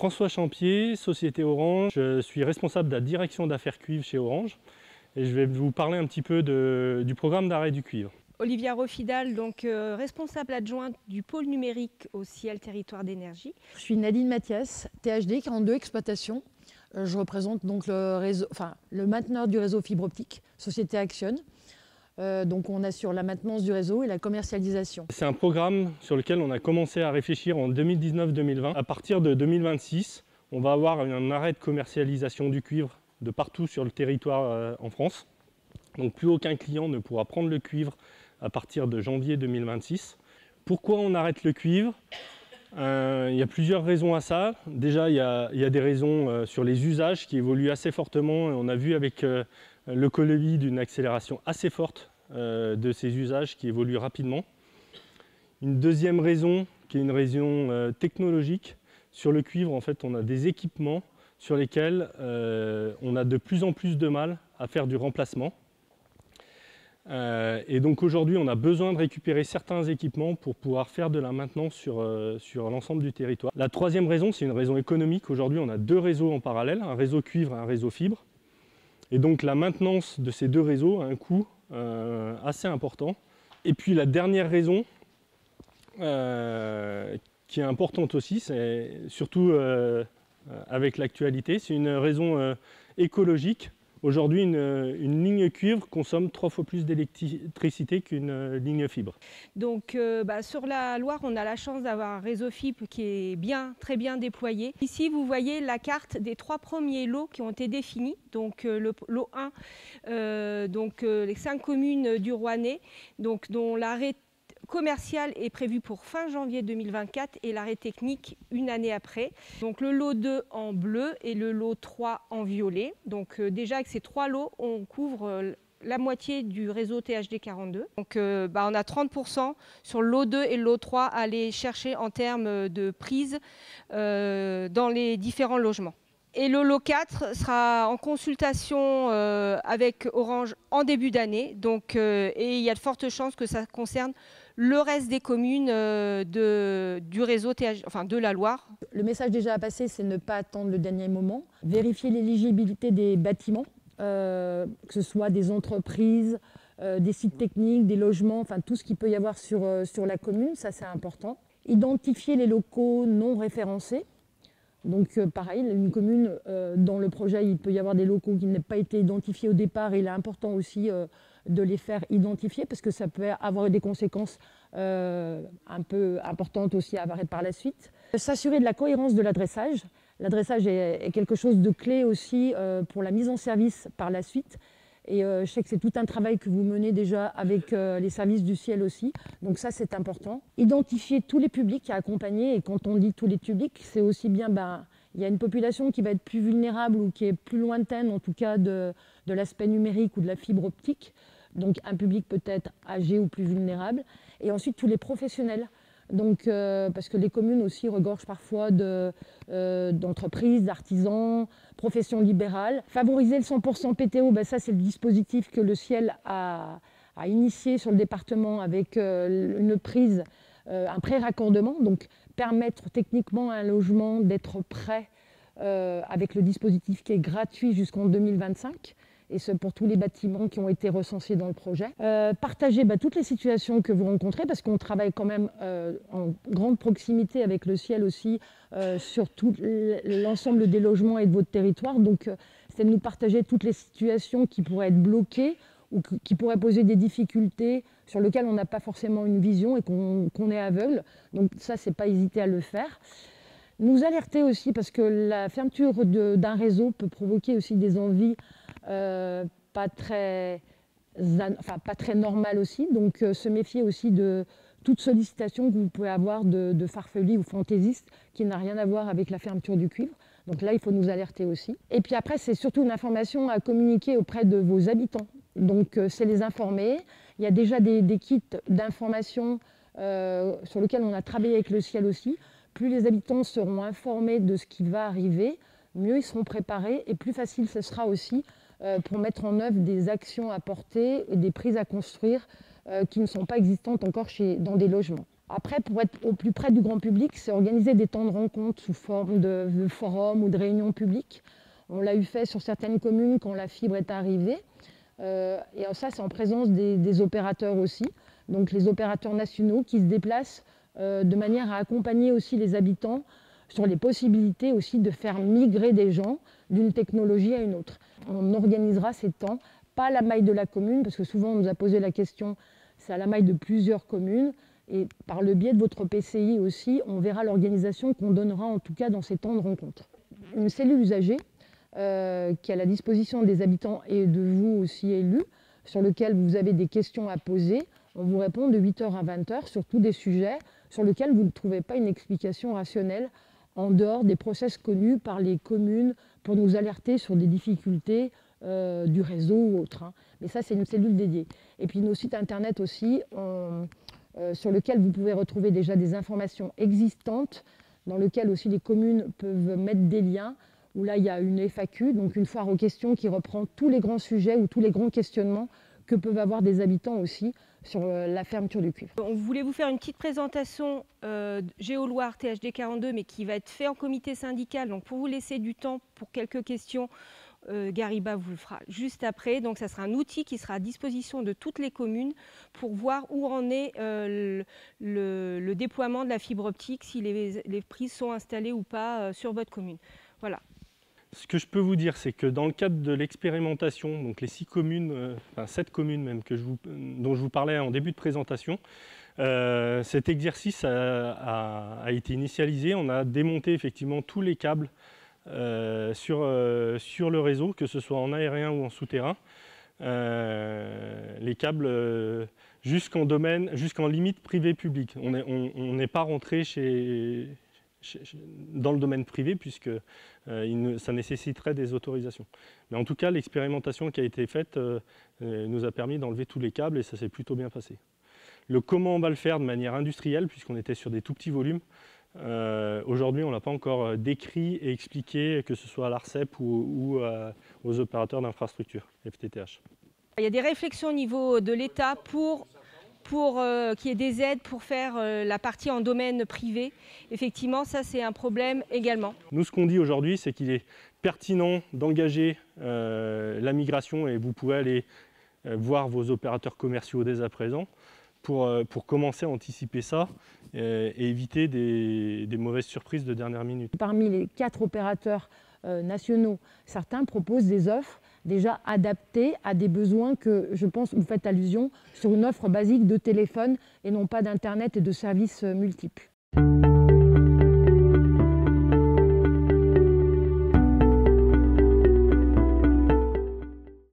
François Champier, Société Orange. Je suis responsable de la direction d'affaires cuivre chez Orange et je vais vous parler un petit peu du programme d'arrêt du cuivre. Olivia Rofidal, donc responsable adjointe du pôle numérique au Ciel Territoire d'énergie. Je suis Nadine Mathias, THD 42 exploitation. Je représente donc le mainteneur du réseau fibre optique, Société Action. Donc on assure la maintenance du réseau et la commercialisation. C'est un programme sur lequel on a commencé à réfléchir en 2019-2020. À partir de 2026, on va avoir un arrêt de commercialisation du cuivre de partout sur le territoire en France. Donc plus aucun client ne pourra prendre le cuivre à partir de janvier 2026. Pourquoi on arrête le cuivre ? Il y a plusieurs raisons à ça. Déjà, il y a des raisons sur les usages qui évoluent assez fortement. On a vu avec le Covid une accélération assez forte de ces usages qui évoluent rapidement. Une deuxième raison, qui est une raison technologique, sur le cuivre, en fait, on a des équipements sur lesquels on a de plus en plus de mal à faire du remplacement. Et donc aujourd'hui, on a besoin de récupérer certains équipements pour pouvoir faire de la maintenance sur l'ensemble du territoire. La troisième raison, c'est une raison économique. Aujourd'hui, on a deux réseaux en parallèle, un réseau cuivre et un réseau fibre. Et donc la maintenance de ces deux réseaux a un coût assez important. Et puis la dernière raison, qui est importante aussi, c'est surtout avec l'actualité, c'est une raison écologique. Aujourd'hui, une ligne cuivre consomme 3 fois plus d'électricité qu'une ligne fibre. Donc sur la Loire, on a la chance d'avoir un réseau fibre qui est très bien déployé. Ici, vous voyez la carte des 3 premiers lots qui ont été définis. Donc le lot 1, les 5 communes du Rouennais, dont l'arrêt commercial est prévu pour fin janvier 2024 et l'arrêt technique une année après. Donc le lot 2 en bleu et le lot 3 en violet. Donc déjà avec ces 3 lots, on couvre la moitié du réseau THD 42. Donc on a 30% sur le lot 2 et le lot 3 à aller chercher en termes de prise dans les différents logements. Et le lot 4 sera en consultation avec Orange en début d'année. Et il y a de fortes chances que ça concerne le reste des communes du réseau de la Loire. Le message déjà à passer, c'est ne pas attendre le dernier moment. Vérifier l'éligibilité des bâtiments, que ce soit des entreprises, des sites techniques, des logements, enfin tout ce qu'il peut y avoir sur la commune, ça c'est important. Identifier les locaux non référencés. Donc pareil, une commune, dans le projet, il peut y avoir des locaux qui n'ont pas été identifiés au départ. Il est important aussi de les faire identifier parce que ça peut avoir des conséquences un peu importantes aussi à apparaître par la suite. S'assurer de la cohérence de l'adressage. L'adressage est quelque chose de clé aussi pour la mise en service par la suite. Et je sais que c'est tout un travail que vous menez déjà avec les services du ciel aussi. Donc ça, c'est important. Identifier tous les publics à accompagner. Et quand on dit tous les publics, c'est aussi bien, il y a une population qui va être plus vulnérable ou qui est plus lointaine, en tout cas de l'aspect numérique ou de la fibre optique. Donc un public peut-être âgé ou plus vulnérable. Et ensuite, tous les professionnels. Donc, parce que les communes aussi regorgent parfois d'entreprises, d'artisans, professions libérales. Favoriser le 100% PTO, ça c'est le dispositif que le ciel a initié sur le département avec une prise, un pré-raccordement. Donc permettre techniquement à un logement d'être prêt avec le dispositif qui est gratuit jusqu'en 2025. Et ce pour tous les bâtiments qui ont été recensés dans le projet. Partager toutes les situations que vous rencontrez, parce qu'on travaille quand même en grande proximité avec le ciel aussi sur tout l'ensemble des logements et de votre territoire. Donc c'est de nous partager toutes les situations qui pourraient être bloquées ou qui pourraient poser des difficultés sur lesquelles on n'a pas forcément une vision et qu'on est aveugle. Donc ça, c'est pas hésiter à le faire. Nous alerter aussi, parce que la fermeture d'un réseau peut provoquer aussi des envies pas très normales aussi. Donc se méfier aussi de toute sollicitation que vous pouvez avoir de farfelus ou fantaisistes qui n'a rien à voir avec la fermeture du cuivre. Donc là, il faut nous alerter aussi. Et puis après, c'est surtout une information à communiquer auprès de vos habitants. Donc c'est les informer. Il y a déjà des kits d'information sur lesquels on a travaillé avec le ciel aussi. Plus les habitants seront informés de ce qui va arriver, mieux ils seront préparés et plus facile ce sera aussi pour mettre en œuvre des actions à porter et des prises à construire qui ne sont pas existantes encore dans des logements. Après, pour être au plus près du grand public, c'est organiser des temps de rencontre sous forme de forums ou de réunions publiques. On l'a eu fait sur certaines communes quand la fibre est arrivée. Et ça, c'est en présence des opérateurs aussi. Donc les opérateurs nationaux qui se déplacent de manière à accompagner aussi les habitants sur les possibilités aussi de faire migrer des gens d'une technologie à une autre. On organisera ces temps, pas à la maille de la commune, parce que souvent on nous a posé la question, c'est à la maille de plusieurs communes. Et par le biais de votre PCI aussi, on verra l'organisation qu'on donnera en tout cas dans ces temps de rencontre. Une cellule usagée qui est à la disposition des habitants et de vous aussi élus, sur lequel vous avez des questions à poser. On vous répond de 8h à 20h sur tous des sujets sur lesquels vous ne trouvez pas une explication rationnelle en dehors des process connus par les communes pour nous alerter sur des difficultés du réseau ou autre. Mais ça, c'est une cellule dédiée. Et puis nos sites internet aussi, sur lesquels vous pouvez retrouver déjà des informations existantes, dans lesquelles aussi les communes peuvent mettre des liens, où là il y a une FAQ, donc une foire aux questions qui reprend tous les grands sujets ou tous les grands questionnements que peuvent avoir des habitants aussi sur la fermeture du cuivre. On voulait vous faire une petite présentation GeoLoire THD 42, mais qui va être fait en comité syndical. Donc pour vous laisser du temps pour quelques questions, Gariba vous le fera juste après. Donc ça sera un outil qui sera à disposition de toutes les communes pour voir où en est le déploiement de la fibre optique, si les prises sont installées ou pas sur votre commune. Voilà. Ce que je peux vous dire, c'est que dans le cadre de l'expérimentation, donc les 7 communes même dont je vous parlais en début de présentation, cet exercice a été initialisé. On a démonté effectivement tous les câbles sur le réseau, que ce soit en aérien ou en souterrain. Les câbles jusqu'en limite privé-public. On n'est pas rentré dans le domaine privé puisque ça nécessiterait des autorisations. Mais en tout cas, l'expérimentation qui a été faite nous a permis d'enlever tous les câbles et ça s'est plutôt bien passé. Le comment on va le faire de manière industrielle, puisqu'on était sur des tout petits volumes, aujourd'hui on ne l'a pas encore décrit et expliqué, que ce soit à l'ARCEP ou aux opérateurs d'infrastructure, FTTH. Il y a des réflexions au niveau de l'État pour qu'il y ait des aides pour faire la partie en domaine privé. Effectivement, ça c'est un problème également. Nous, ce qu'on dit aujourd'hui, c'est qu'il est pertinent d'engager la migration et vous pouvez aller voir vos opérateurs commerciaux dès à présent pour commencer à anticiper ça et éviter des mauvaises surprises de dernière minute. Parmi les 4 opérateurs nationaux, certains proposent des offres déjà adaptées à des besoins que, je pense, vous faites allusion, sur une offre basique de téléphone et non pas d'internet et de services multiples.